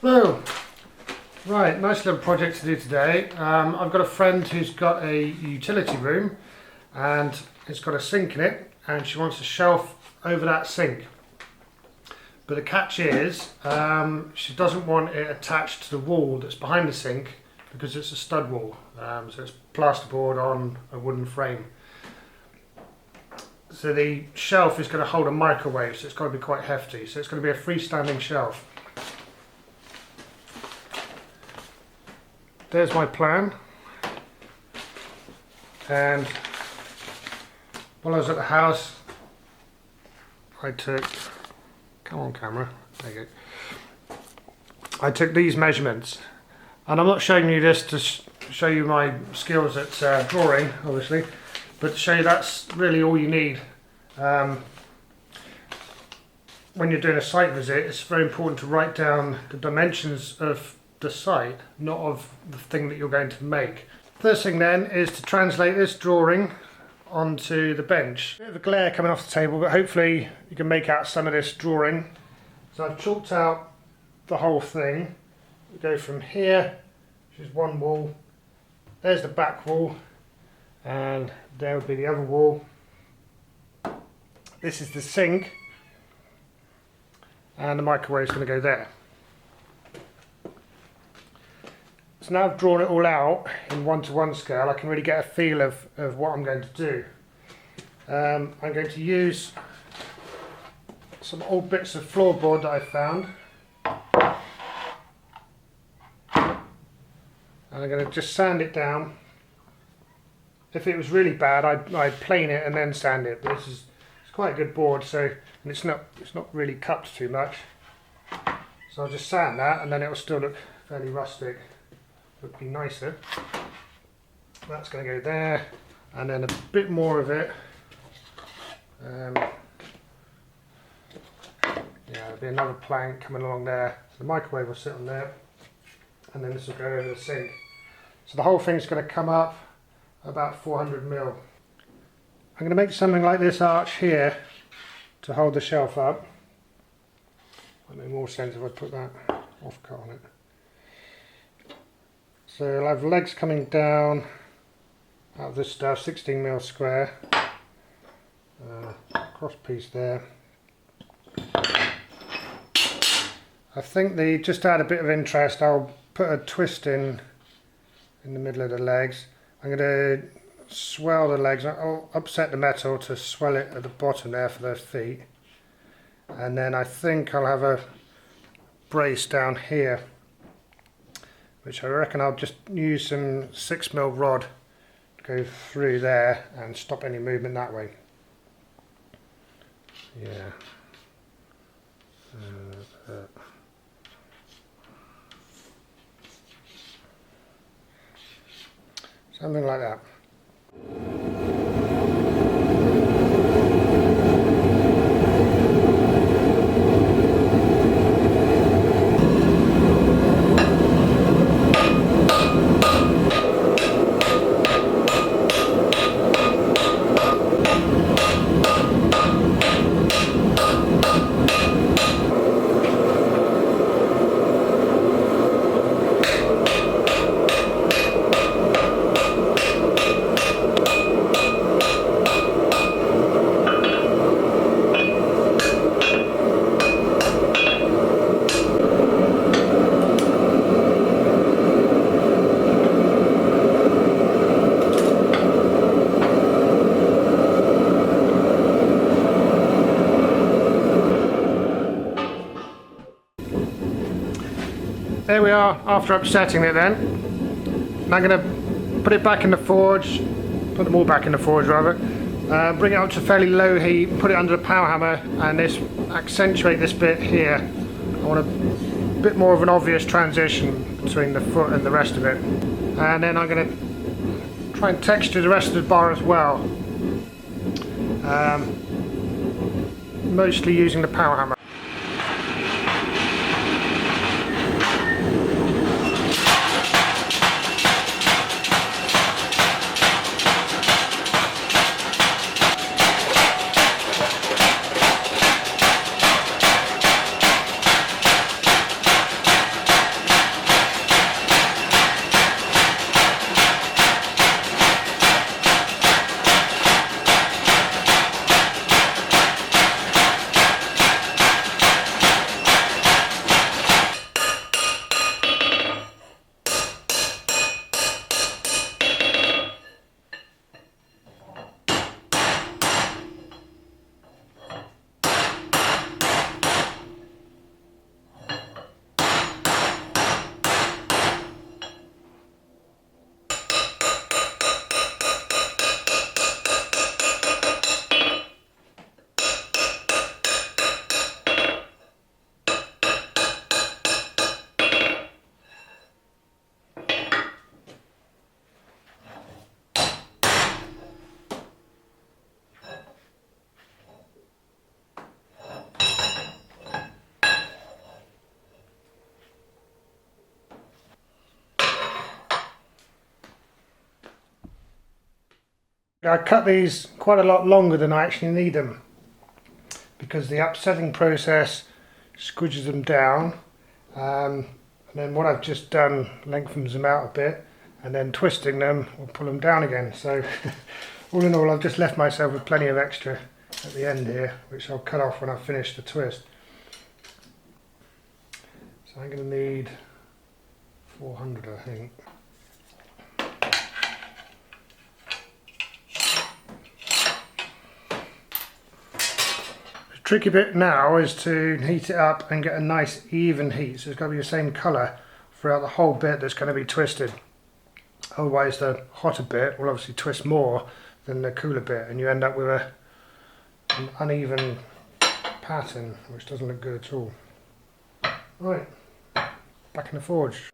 Hello. Right, nice little project to do today. I've got a friend who's got a utility room and it's got a sink in it, and she wants a shelf over that sink. But the catch is she doesn't want it attached to the wall that's behind the sink because it's a stud wall. So it's plasterboard on a wooden frame. So the shelf is going to hold a microwave, so it's got to be quite hefty. So it's going to be a freestanding shelf. There's my plan, and while I was at the house I took, come on camera, there you go, I took these measurements, and I'm not showing you this to show you my skills at drawing obviously, but to show you that's really all you need. When you're doing a site visit, it's very important to write down the dimensions of the site, not of the thing that you're going to make. First thing then is to translate this drawing onto the bench. Bit of a glare coming off the table, but hopefully you can make out some of this drawing. So I've chalked out the whole thing. We go from here, which is one wall, there's the back wall, and there would be the other wall. This is the sink, and the microwave is going to go there. So now I've drawn it all out in 1:1 scale, I can really get a feel of what I'm going to do. I'm going to use some old bits of floorboard that I found. And I'm going to just sand it down. If it was really bad, I'd plane it and then sand it. But it's quite a good board, so, and it's not really cupped too much. So I'll just sand that, and then it will still look fairly rustic. Would be nicer. That's going to go there, and then a bit more of it. Yeah, there'll be another plank coming along there. So the microwave will sit on there, and then this will go over the sink. So the whole thing's going to come up about 400mm. I'm going to make something like this arch here to hold the shelf up. Might make more sense if I put that off cut on it. So I'll have legs coming down out of this stuff, 16mm square, cross piece there. I think just to add a bit of interest, I'll put a twist in the middle of the legs. I'm going to swell the legs, I'll upset the metal to swell it at the bottom there for their feet, and then I think I'll have a brace down here, which I reckon I'll just use some 6mm rod to go through there and stop any movement that way. Yeah. Something like that. There we are, after upsetting it then. And I'm going to put it back in the forge, put them all back in the forge rather, bring it up to fairly low heat, put it under the power hammer, and accentuate this bit here. I want a bit more of an obvious transition between the foot and the rest of it. And then I'm going to try and texture the rest of the bar as well, mostly using the power hammer. I cut these quite a lot longer than I actually need them because the upsetting process squidges them down, and then what I've just done lengthens them out a bit, and then twisting them will pull them down again. So all in all, I've just left myself with plenty of extra at the end here, which I'll cut off when I finish the twist. So I'm going to need 400, I think. The tricky bit now is to heat it up and get a nice even heat, so it's got to be the same colour throughout the whole bit that's going to be twisted. Otherwise the hotter bit will obviously twist more than the cooler bit, and you end up with an uneven pattern which doesn't look good at all. Right, back in the forge.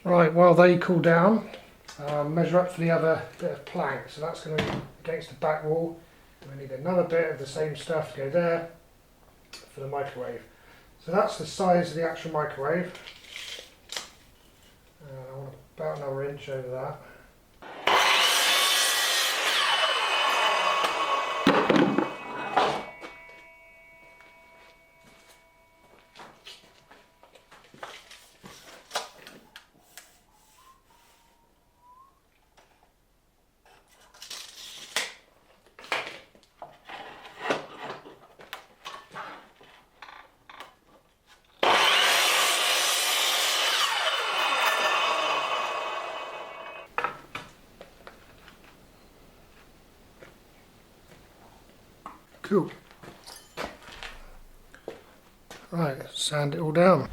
Right, while they cool down, measure up for the other bit of plank. So that's going to be against the back wall. And we need another bit of the same stuff to go there for the microwave. So that's the size of the actual microwave. I want about another inch over that. Cool. Right, sand it all down.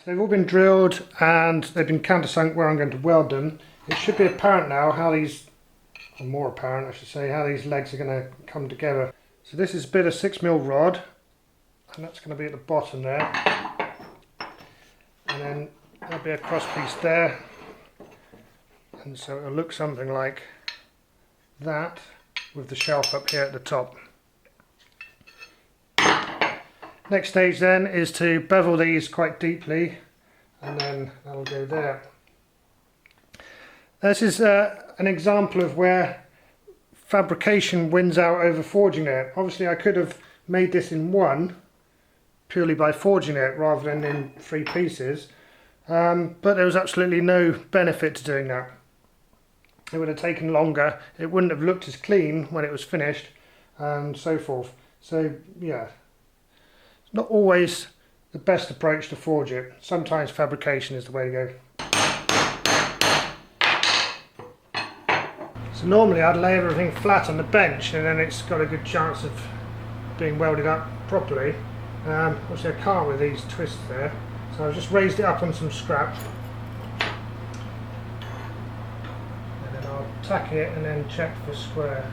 So they've all been drilled and they've been countersunk where I'm going to weld them. It should be apparent now how these, or more apparent I should say, how these legs are going to come together. So this is a bit of 6mm rod, and that's going to be at the bottom there. And then there'll be a cross piece there. And so it'll look something like that with the shelf up here at the top. Next stage then is to bevel these quite deeply, and then that'll go there. This is an example of where fabrication wins out over forging it. Obviously I could have made this in one purely by forging it rather than in 3 pieces, but there was absolutely no benefit to doing that. It would have taken longer, it wouldn't have looked as clean when it was finished, and so forth. So yeah, it's not always the best approach to forge it. Sometimes fabrication is the way to go. So normally I'd lay everything flat on the bench and then it's got a good chance of being welded up properly. Obviously I can't with these twists there, so I've just raised it up on some scrap. And then I'll tack it and then check for square.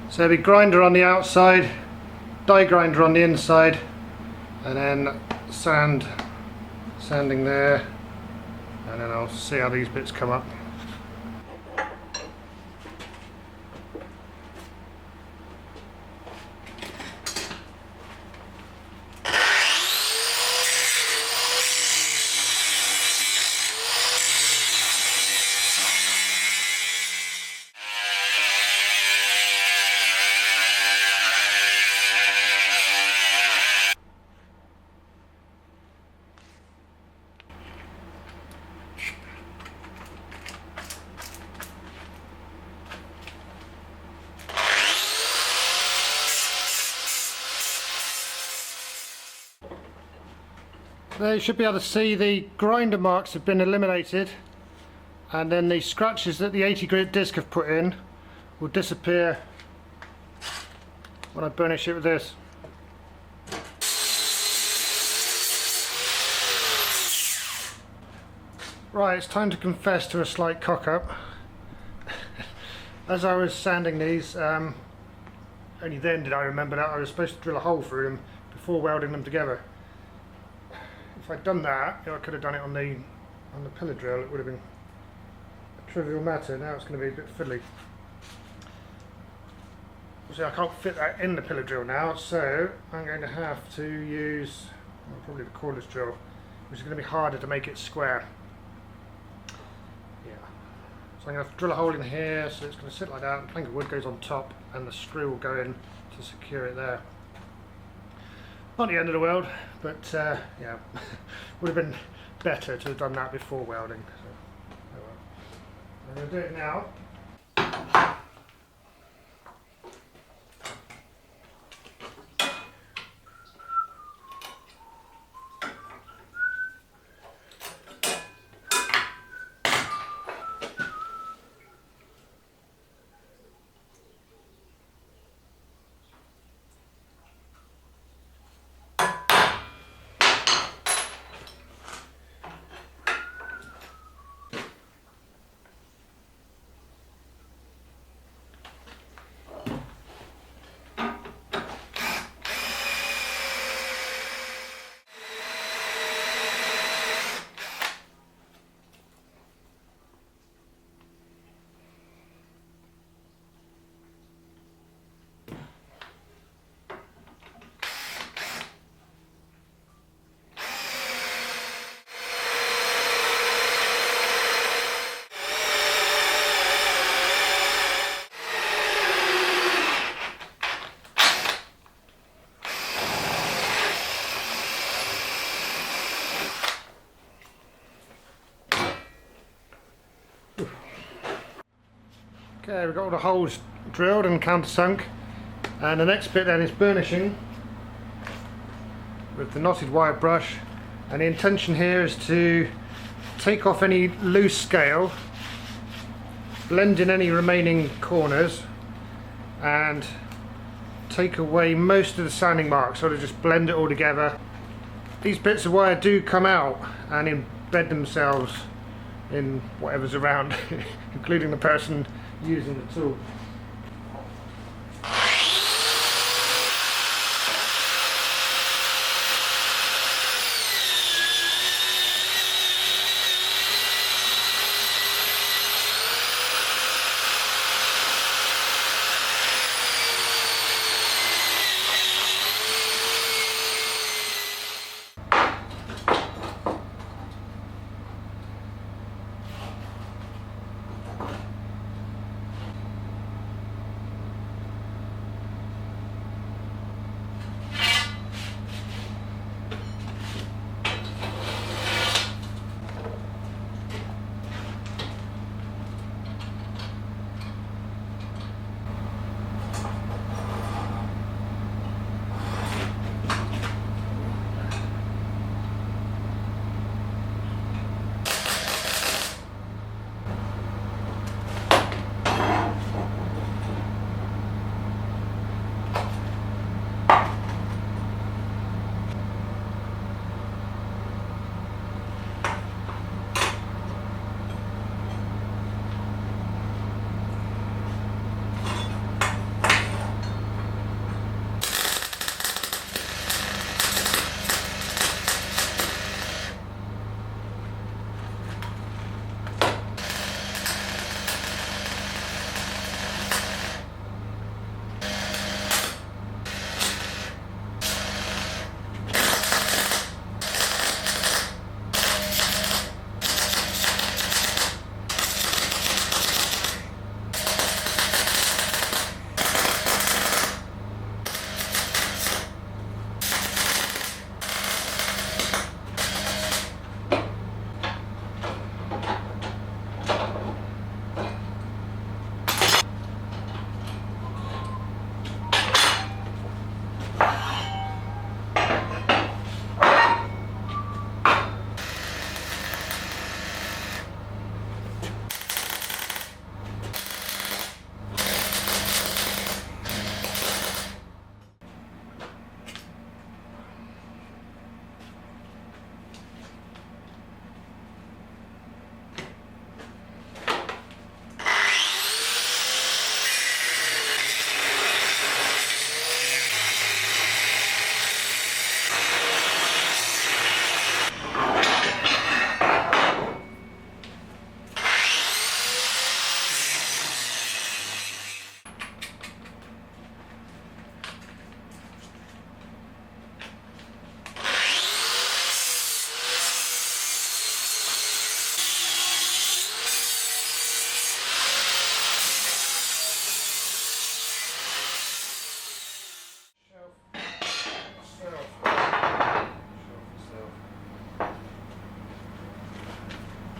So there'll be grinder on the outside, die grinder on the inside, and then sanding there, and then I'll see how these bits come up. There you should be able to see the grinder marks have been eliminated, and then the scratches that the 80 grit disc have put in will disappear when I burnish it with this. Right, it's time to confess to a slight cock up. As I was sanding these, only then did I remember that I was supposed to drill a hole through them before welding them together. If I'd done that, I could have done it on the pillar drill. It would have been a trivial matter. Now it's going to be a bit fiddly. See, I can't fit that in the pillar drill now, so I'm going to have to use probably the cordless drill, which is going to be harder to make it square. Yeah. So I'm going to have to drill a hole in here, so it's going to sit like that. The plank of wood goes on top, and the screw will go in to secure it there. Not the end of the world, but yeah, would have been better to have done that before welding. So, oh well. I'm going to do it now. Okay, we've got all the holes drilled and countersunk, and the next bit then is burnishing with the knotted wire brush, and the intention here is to take off any loose scale, blend in any remaining corners, and take away most of the sanding marks, sort of just blend it all together. These bits of wire do come out and embed themselves in whatever's around, including the person using the tool.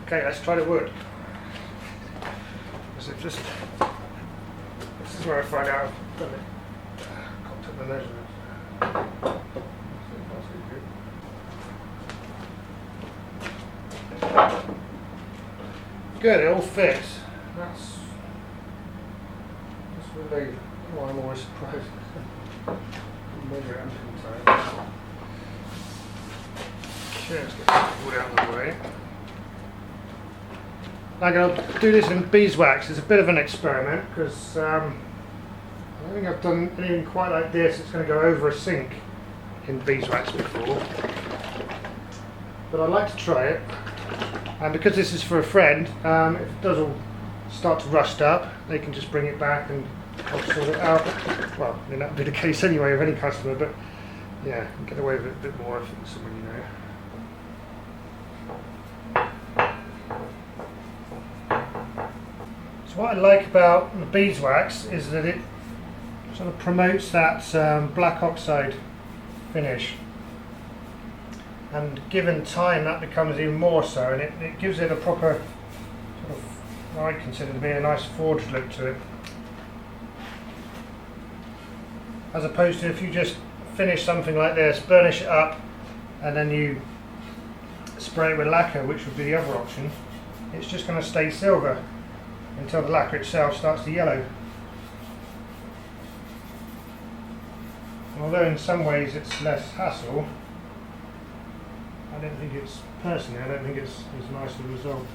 Okay, let's try the wood. This is where I find out I've done it. Can't take the measurements. Good, it all fits. That's really why I'm always surprised. Measure it sometimes. Okay, let's get the wood out of the way. I'm going to do this in beeswax. It's a bit of an experiment because I don't think I've done anything quite like this. It's going to go over a sink in beeswax before, but I'd like to try it. And because this is for a friend, if it does all start to rust up, they can just bring it back and I'll sort it out. Well, I mean, that would be the case anyway with any customer, but yeah, you can get away with it a bit more if it's someone you know. What I like about the beeswax is that it sort of promotes that black oxide finish, and given time that becomes even more so, and it gives it a proper sort of I consider to be a nice forged look to it. As opposed to if you just finish something like this, burnish it up, and then you spray it with lacquer, which would be the other option, it's just going to stay silver until the lacquer itself starts to yellow. And although in some ways it's less hassle, I don't think it's as nice a result.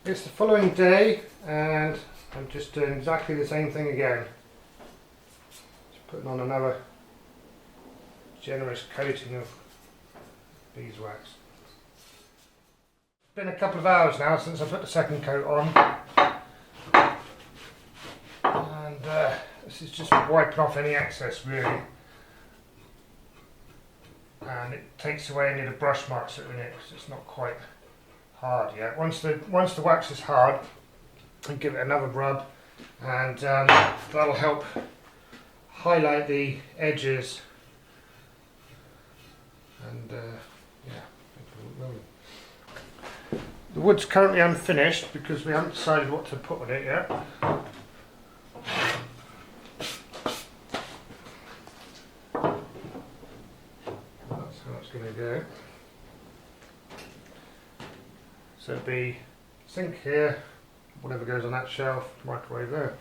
It's the following day and I'm just doing exactly the same thing again. Just putting on another generous coating of beeswax. It's been a couple of hours now since I put the second coat on, and this is just wiping off any excess really, and it takes away any of the brush marks that are in it because it's not quite hard yet. Once the wax is hard, I give it another rub, and that'll help highlight the edges. And yeah, the wood's currently unfinished because we haven't decided what to put on it yet. That's how it's going to go. So it'll be sink here, whatever goes on that shelf, microwave there.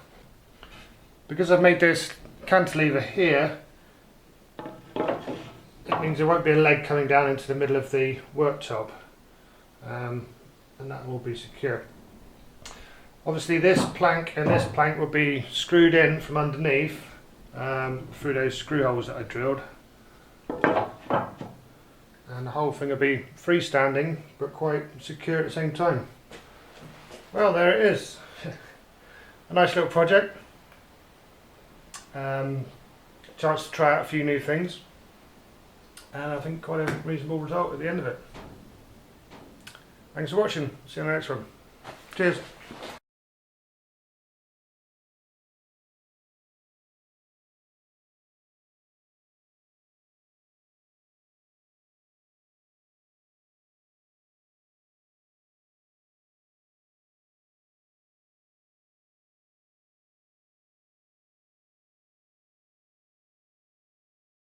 Because I've made this cantilever here, it means there won't be a leg coming down into the middle of the worktop, and that will be secure. Obviously this plank and this plank will be screwed in from underneath through those screw holes that I drilled, and the whole thing will be freestanding but quite secure at the same time. Well, there it is. A nice little project. Chance to try out a few new things, and I think quite a reasonable result at the end of it. Thanks for watching. See you on the next one. Cheers.